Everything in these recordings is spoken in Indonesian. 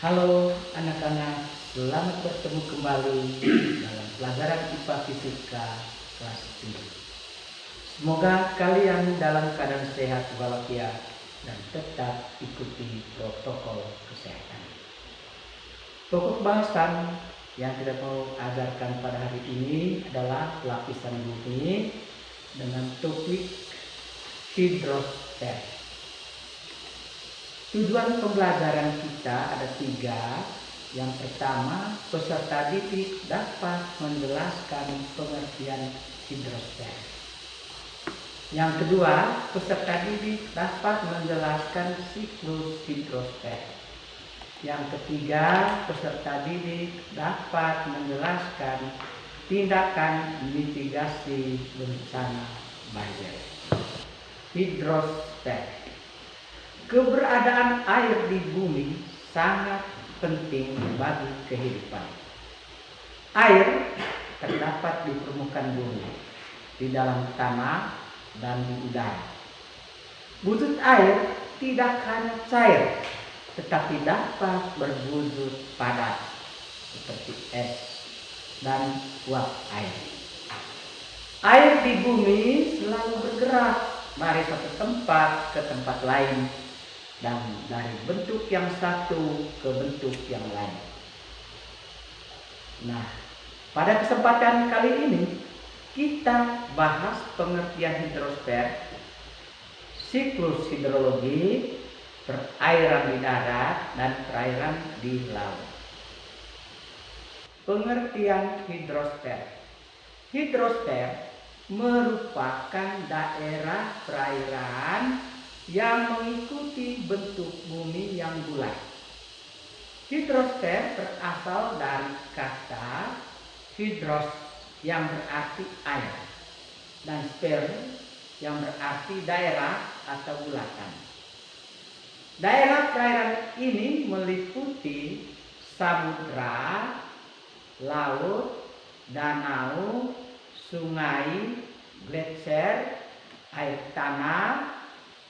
Halo anak-anak, selamat bertemu kembali dalam pelajaran IPA Fisika kelas 7. Semoga kalian dalam keadaan sehat walafiat dan tetap ikuti protokol kesehatan. Pokok bahasan yang kita mau ajarkan pada hari ini adalah lapisan bumi dengan topik hidrosfer. Tujuan pembelajaran kita ada 3. Yang pertama, peserta didik dapat menjelaskan pengertian hidrosfer. Yang kedua, peserta didik dapat menjelaskan siklus hidrosfer. Yang ketiga, peserta didik dapat menjelaskan tindakan mitigasi bencana banjir. Hidrosfer. Keberadaan air di bumi sangat penting bagi kehidupan. Air terdapat di permukaan bumi, di dalam tanah, dan di udara. Wujud air tidak hanya cair, tetapi dapat berwujud padat, seperti es dan uap air. Air di bumi selalu bergerak dari satu tempat ke tempat lain, dan dari bentuk yang satu ke bentuk yang lain. Nah, pada kesempatan kali ini kita bahas pengertian hidrosfer, siklus hidrologi, perairan di darat dan perairan di laut. Pengertian hidrosfer. Hidrosfer merupakan daerah perairan yang mengikuti bentuk bumi yang bulat. Hidrosfer berasal dari kata hidros yang berarti air dan sfer yang berarti daerah atau bulatan. Daerah perairan ini meliputi samudra, laut, danau, sungai, gletser, air tanah,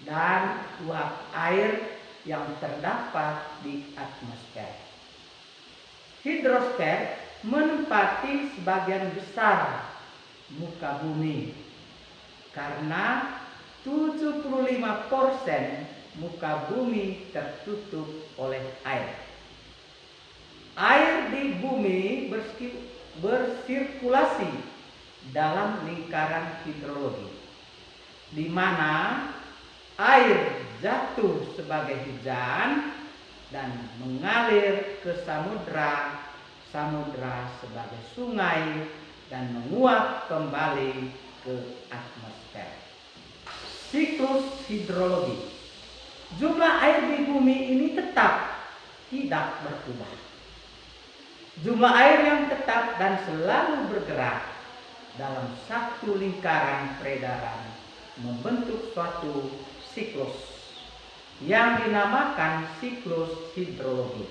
dan uap air yang terdapat di atmosfer. Hidrosfer menempati sebagian besar muka bumi karena 75% muka bumi tertutup oleh air. Air di bumi bersirkulasi dalam lingkaran hidrologi, di mana air jatuh sebagai hujan dan mengalir ke samudra, samudra sebagai sungai, dan menguap kembali ke atmosfer. Siklus hidrologi. Jumlah air di bumi ini tetap tidak berubah. Jumlah air yang tetap dan selalu bergerak dalam satu lingkaran peredaran membentuk suatu siklus yang dinamakan siklus hidrologi.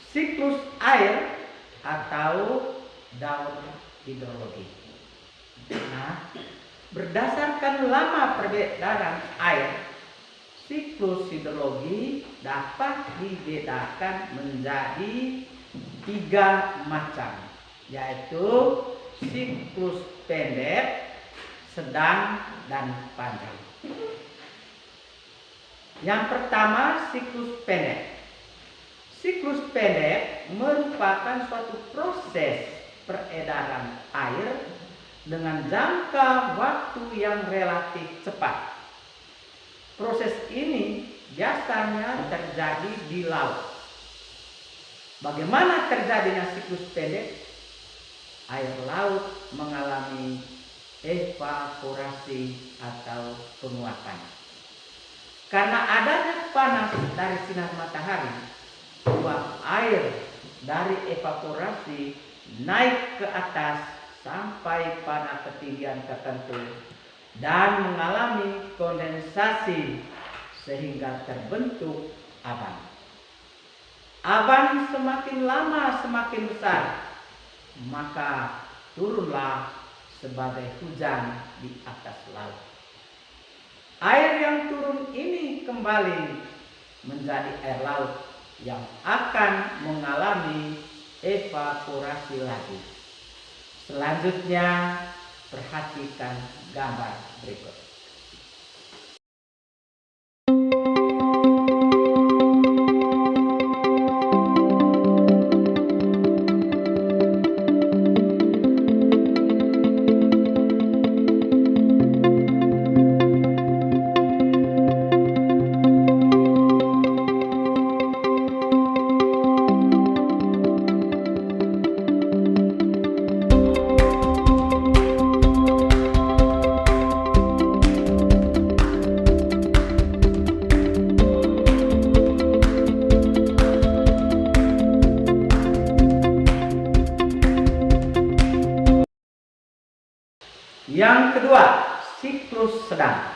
Siklus air atau daur hidrologi. Nah, berdasarkan lama peredaran air, siklus hidrologi dapat dibedakan menjadi 3 macam, yaitu siklus pendek, sedang, dan panjang. Yang pertama, siklus pendek. Siklus pendek merupakan suatu proses peredaran air dengan jangka waktu yang relatif cepat. Proses ini biasanya terjadi di laut. Bagaimana terjadinya siklus pendek? Air laut mengalami evaporasi atau penguapan. Karena adanya panas dari sinar matahari, uap air dari evaporasi naik ke atas sampai pada ketinggian tertentu dan mengalami kondensasi sehingga terbentuk awan. Awan semakin lama semakin besar, maka turunlah sebagai hujan di atas laut. Air yang turun ini kembali menjadi air laut yang akan mengalami evaporasi lagi. Selanjutnya, perhatikan gambar berikut. Yang kedua, siklus sedang.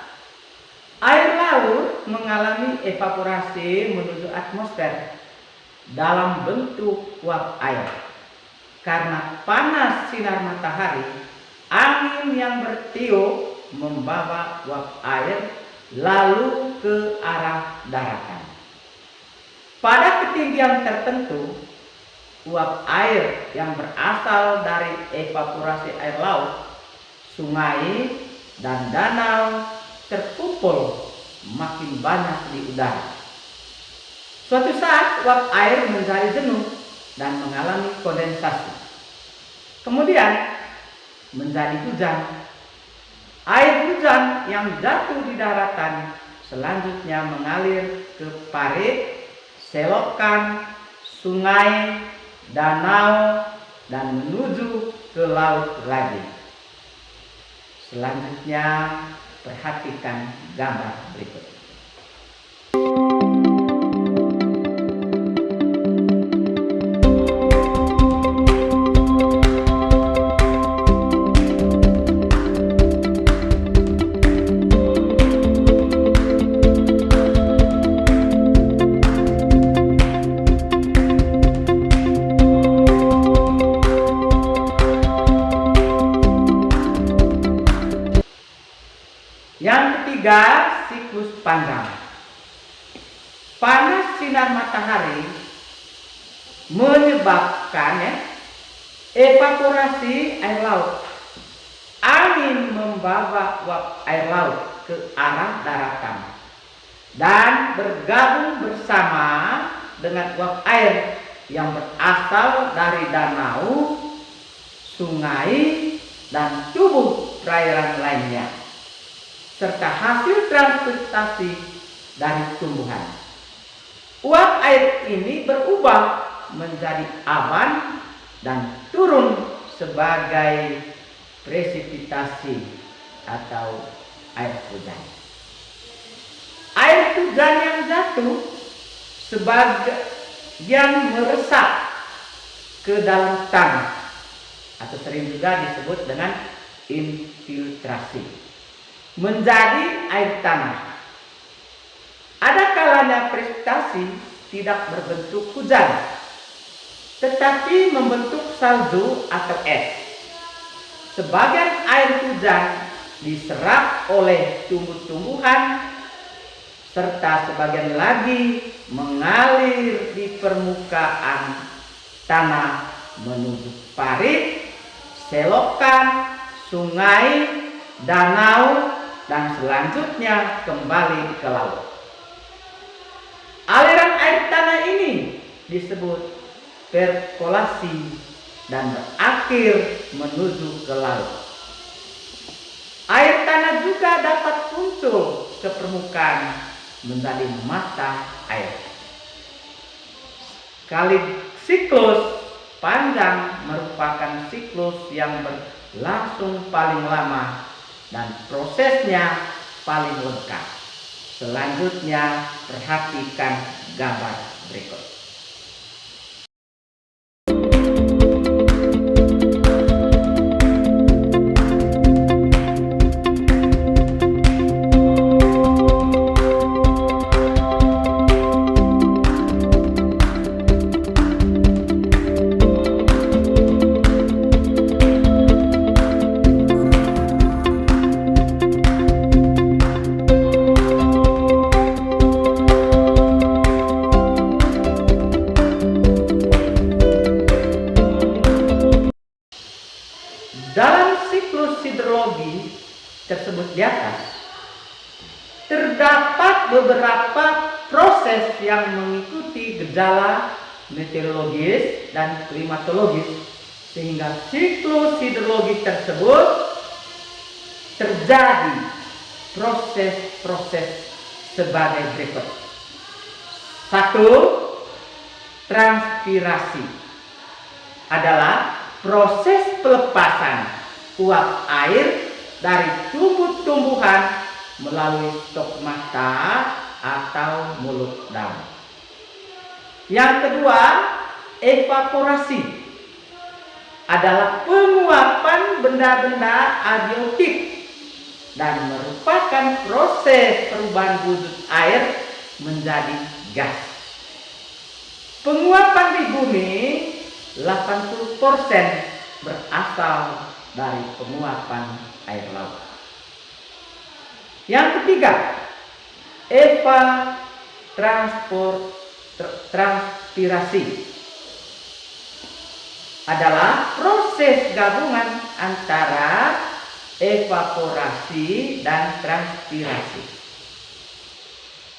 Air laut mengalami evaporasi menuju atmosfer dalam bentuk uap air. Karena panas sinar matahari, angin yang bertiup membawa uap air lalu ke arah daratan. Pada ketinggian tertentu, uap air yang berasal dari evaporasi air laut, sungai, dan danau terkumpul makin banyak di udara. Suatu saat uap air menjadi jenuh dan mengalami kondensasi. Kemudian menjadi hujan. Air hujan yang jatuh di daratan selanjutnya mengalir ke parit, selokan, sungai, danau, dan menuju ke laut lagi. Selanjutnya, perhatikan gambar berikut. Yang ketiga, siklus panjang. Panas sinar matahari menyebabkan evaporasi air laut. Angin membawa uap air laut ke arah daratan dan bergabung bersama dengan uap air yang berasal dari danau, sungai, dan tubuh perairan lainnya, serta hasil transportasi dari tumbuhan. Uap air ini berubah menjadi awan dan turun sebagai presipitasi atau air hujan. Air hujan yang jatuh sebagian meresap ke dalam tanah atau sering juga disebut dengan infiltrasi, menjadi air tanah. Ada kalanya presipitasi tidak berbentuk hujan, tetapi membentuk salju atau es. Sebagian air hujan diserap oleh tumbuh-tumbuhan, serta sebagian lagi mengalir di permukaan tanah menuju parit, selokan, sungai, danau, dan selanjutnya kembali ke laut. Aliran air tanah ini disebut perkolasi dan berakhir menuju ke laut. Air tanah juga dapat muncul ke permukaan menjadi mata air. Siklus panjang merupakan siklus yang berlangsung paling lama dan prosesnya paling lengkap. Selanjutnya, perhatikan gambar berikut. Dalam siklus hidrologi tersebut di atas, terdapat beberapa proses yang mengikuti gejala meteorologis dan klimatologis, sehingga siklus hidrologi tersebut terjadi proses-proses sebagai berikut. 1. Transpirasi adalah proses pelepasan uap air dari tumbuh-tumbuhan melalui stomata atau mulut daun. Yang kedua, evaporasi adalah penguapan benda-benda abiotik dan merupakan proses perubahan wujud air menjadi gas. Penguapan di bumi 80% berasal dari penguapan air laut. Yang ketiga, transpirasi adalah proses gabungan antara evaporasi dan transpirasi.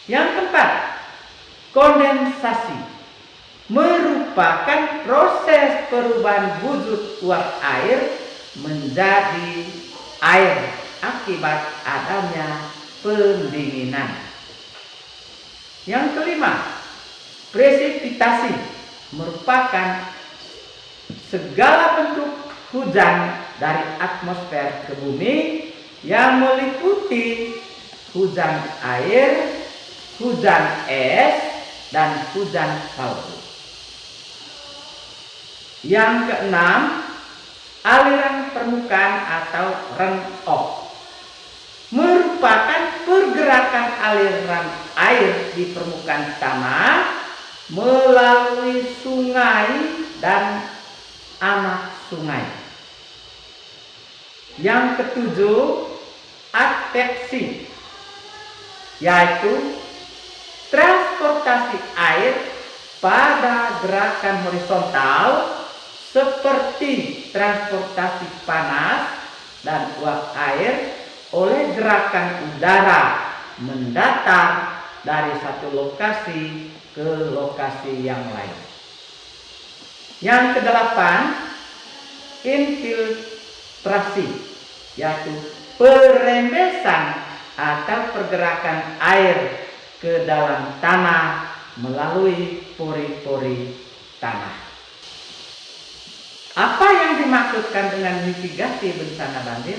Yang keempat, kondensasi merupakan proses perubahan wujud uap air menjadi air akibat adanya pendinginan. Yang kelima, presipitasi merupakan segala bentuk hujan dari atmosfer ke bumi yang meliputi hujan air, hujan es, dan hujan salju. Yang keenam, aliran permukaan atau runoff merupakan pergerakan aliran air di permukaan tanah melalui sungai dan anak sungai. Yang ketujuh, adveksi, yaitu transportasi air pada gerakan horizontal seperti transportasi panas dan uap air oleh gerakan udara mendatar dari satu lokasi ke lokasi yang lain. Yang kedelapan, infiltrasi, yaitu perembesan atau pergerakan air ke dalam tanah melalui pori-pori tanah. Apa yang dimaksudkan dengan mitigasi bencana banjir?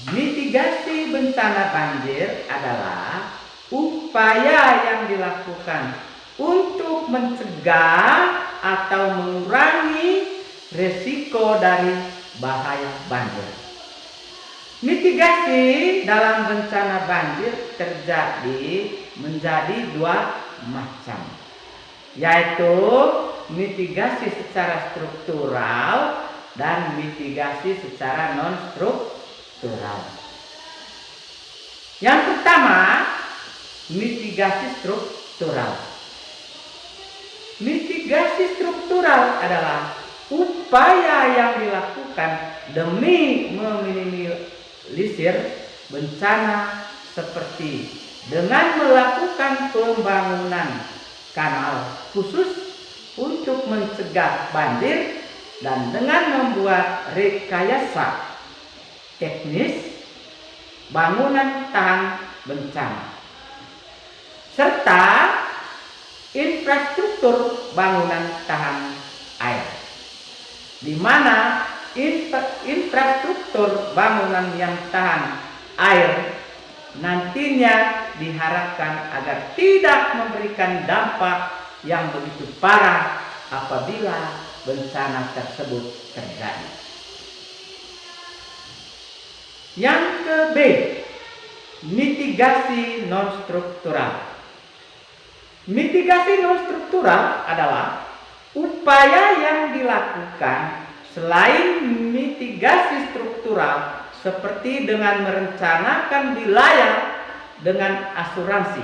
Mitigasi bencana banjir adalah upaya yang dilakukan untuk mencegah atau mengurangi risiko dari bahaya banjir. Mitigasi dalam bencana banjir menjadi dua macam, yaitu mitigasi secara struktural dan mitigasi secara non-struktural. Yang pertama, mitigasi struktural. Mitigasi struktural adalah upaya yang dilakukan demi meminimalisir bencana, seperti dengan melakukan pembangunan kanal khusus untuk mencegah banjir dan dengan membuat rekayasa teknis bangunan tahan bencana, serta infrastruktur bangunan tahan air, di mana infrastruktur bangunan yang tahan air nantinya diharapkan agar tidak memberikan dampak yang begitu parah apabila bencana tersebut terjadi. Yang ke-B, mitigasi non-struktural. Mitigasi non-struktural adalah upaya yang dilakukan selain mitigasi struktural, seperti dengan merencanakan wilayah dengan asuransi.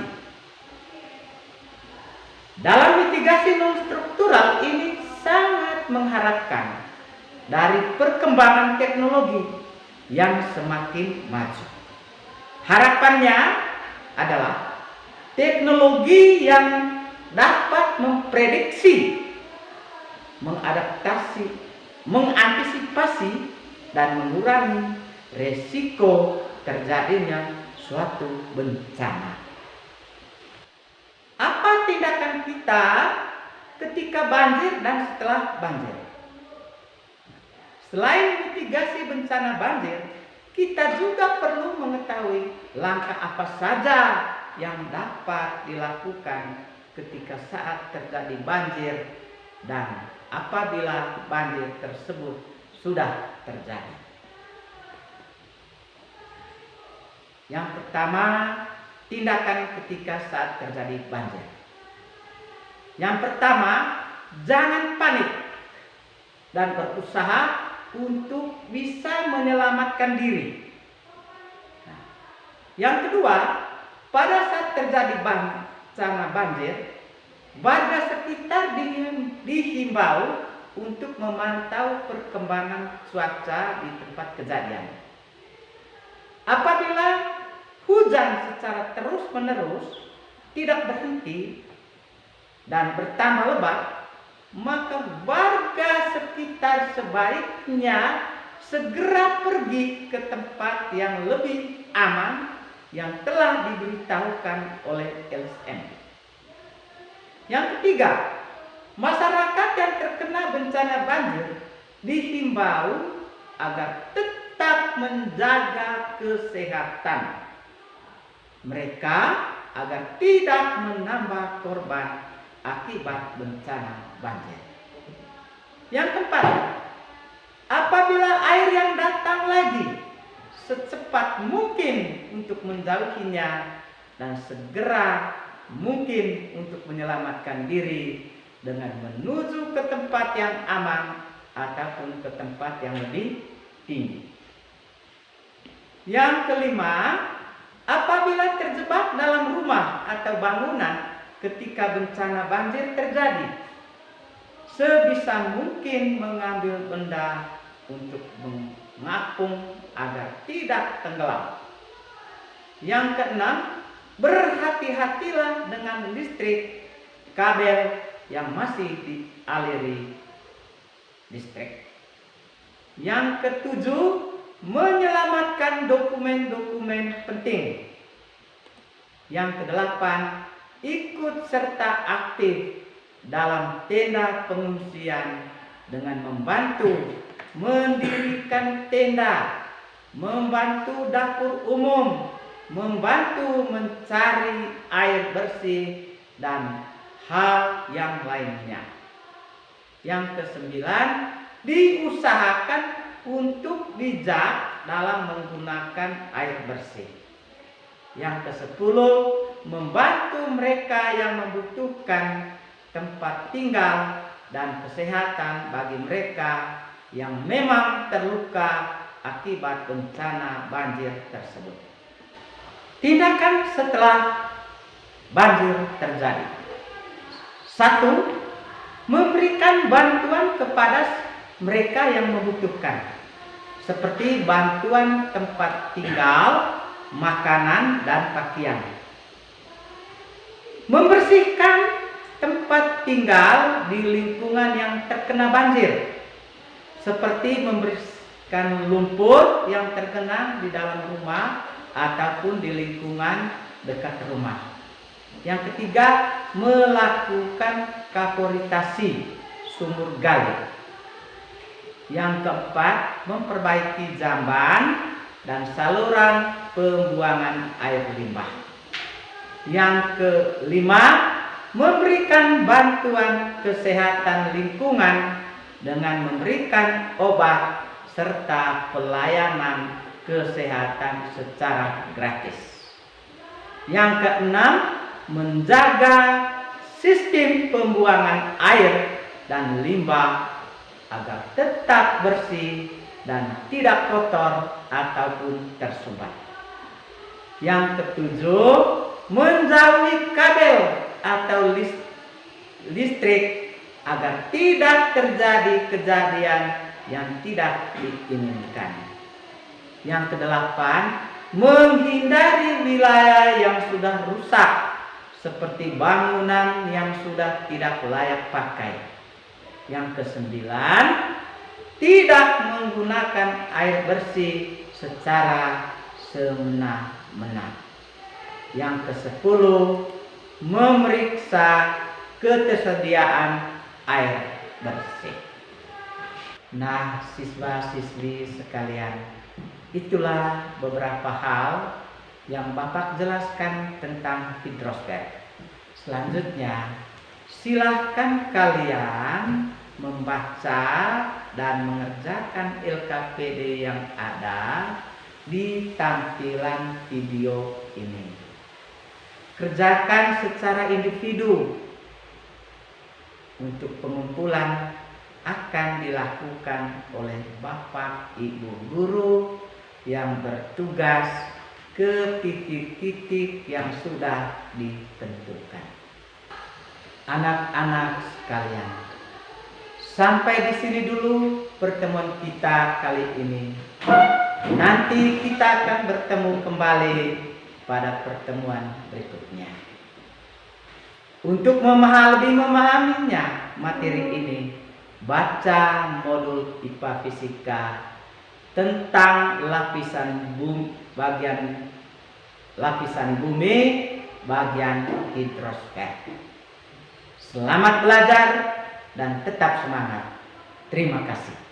Dalam mitigasi non-struktural ini sangat mengharapkan dari perkembangan teknologi yang semakin maju. Harapannya adalah teknologi yang dapat memprediksi, mengadaptasi, mengantisipasi, dan mengurangi resiko terjadinya suatu bencana. Apa tindakan kita ketika banjir dan setelah banjir? Selain mitigasi bencana banjir, kita juga perlu mengetahui langkah apa saja yang dapat dilakukan ketika saat terjadi banjir dan apabila banjir tersebut sudah terjadi. Yang pertama, tindakan ketika saat terjadi banjir. Yang pertama, jangan panik dan berusaha untuk bisa menyelamatkan diri. Yang kedua, pada saat terjadi bencana banjir, warga sekitar dihimbau untuk memantau perkembangan cuaca di tempat kejadian. Apabila hujan secara terus-menerus tidak berhenti dan bertambah lebat, maka warga sekitar sebaiknya segera pergi ke tempat yang lebih aman yang telah diberitahukan oleh LSM. Yang ketiga, masyarakat yang terkena bencana banjir dihimbau agar tetap menjaga kesehatan mereka agar tidak menambah korban akibat bencana banjir. Yang keempat, apabila air yang datang lagi, secepat mungkin untuk menjauhinya dan segera mungkin untuk menyelamatkan diri dengan menuju ke tempat yang aman ataupun ke tempat yang lebih tinggi. Yang kelima, apabila terjebak dalam rumah atau bangunan ketika bencana banjir terjadi, sebisa mungkin mengambil benda untuk mengapung agar tidak tenggelam. Yang keenam, berhati-hatilah dengan listrik, kabel yang masih dialiri listrik. Yang ketujuh, menyelamatkan dokumen-dokumen penting. Yang kedelapan, ikut serta aktif dalam tenda pengungsian dengan membantu mendirikan tenda, membantu dapur umum, membantu mencari air bersih, dan hal yang lainnya. Yang kesembilan, diusahakan untuk bijak dalam menggunakan air bersih. Yang kesepuluh, membantu mereka yang membutuhkan tempat tinggal dan kesehatan bagi mereka yang memang terluka akibat bencana banjir tersebut. Tindakan setelah banjir terjadi. 1. Memberikan bantuan kepada mereka yang membutuhkan, seperti bantuan tempat tinggal, makanan, dan pakaian. Membersihkan tempat tinggal di lingkungan yang terkena banjir, seperti membersihkan lumpur yang terkena di dalam rumah ataupun di lingkungan dekat rumah. Yang ketiga, melakukan kaporitasi sumur gali. Yang keempat, memperbaiki jamban dan saluran pembuangan air limbah. Yang kelima, memberikan bantuan kesehatan lingkungan dengan memberikan obat serta pelayanan kesehatan secara gratis. Yang keenam, menjaga sistem pembuangan air dan limbah agar tetap bersih dan tidak kotor ataupun tersumbat. Yang ketujuh, menjauhi kabel atau listrik agar tidak terjadi kejadian yang tidak diinginkan. Yang kedelapan, menghindari wilayah yang sudah rusak seperti bangunan yang sudah tidak layak pakai. Yang kesembilan, tidak menggunakan air bersih secara semena-mena. Yang kesepuluh, memeriksa ketersediaan air bersih. Nah, siswa-siswi sekalian, itulah beberapa hal yang Bapak jelaskan tentang hidrosfer. Selanjutnya, silahkan kalian membaca dan mengerjakan LKPD yang ada di tampilan video ini. Kerjakan secara individu. Untuk pengumpulan akan dilakukan oleh Bapak Ibu guru yang bertugas ke titik-titik yang sudah ditentukan. Anak-anak sekalian, sampai di sini dulu pertemuan kita kali ini. Nanti kita akan bertemu kembali pada pertemuan berikutnya. Untuk lebih memahaminya materi ini, baca modul IPA Fisika tentang lapisan bumi bagian hidrosfer. Selamat belajar dan tetap semangat. Terima kasih.